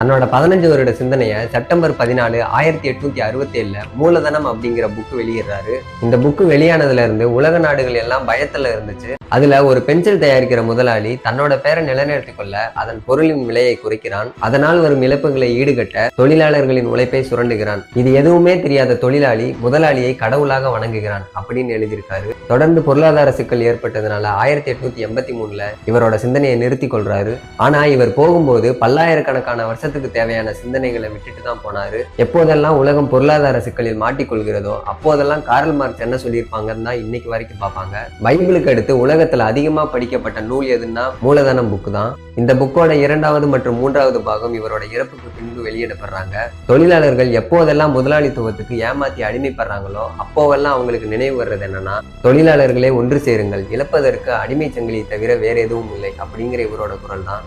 தன்னோட 15 வருட சிந்தனைய செப்டம்பர் 14, 1867 மூலதனம் அப்படிங்கிற புக்கு வெளியிடுறாரு. இந்த புக்கு வெளியானதுல இருந்து உலக நாடுகள் எல்லாம் பயத்துல இருந்துச்சு. அதுல ஒரு பென்சில் தயாரிக்கிற முதலாளி தன்னோட பேரை நிலைநிறுத்திக் கொள்ள அதன் பொருளின் விலையை குறைக்கிறான். அதனால் வரும் இழப்புகளை ஈடுகட்ட தொழிலாளர்களின் உழைப்பை சுரண்டுகிறான். இது எதுவுமே தெரியாத தொழிலாளி முதலாளியை கடவுளாக வணங்குகிறான் அப்படின்னு எழுதியிருக்காரு. தொடர்ந்து பொருளாதார சிக்கல் ஏற்பட்டதுனால 1883 இவரோட சிந்தனையை நிறுத்தி கொள்றாரு. ஆனா இவர் போகும்போது பல்லாயிரக்கணக்கான வருஷத்துக்கு தேவையான சிந்தனைகளை விட்டுட்டு தான் போனாரு. எப்போதெல்லாம் உலகம் பொருளாதார சிக்கலில் மாட்டிக்கொள்கிறதோ அப்போதெல்லாம் கார்ல் மார்க்ஸ் என்ன சொல்லியிருப்பாங்கன்னு தான் இன்னைக்கு வரைக்கும் பார்ப்பாங்க. பைபிளுக்கு அடுத்து உலகத்துல அதிகமா படிக்கப்பட்ட நூல் எதுன்னா மூலதனம் புக்கு தான். இந்த புக்கோட 2வது மற்றும் 3வது பாகம் இவரோட இறப்புக்கு பின்பு வெளியிடப்படுறாங்க. தொழிலாளர்கள் எப்போதெல்லாம் முதலாளித்துவத்துக்கு ஏமாத்தி அடிமைப்படுறாங்களோ அப்போவெல்லாம் அவங்களுக்கு நினைவு வர்றது என்னன்னா, தொழிலாளர்களே ஒன்று சேருங்கள், இழப்பதற்கு அடிமை சங்கிலியை தவிர வேற எதுவும் இல்லை அப்படிங்கிற இவரோட குரல் தான்.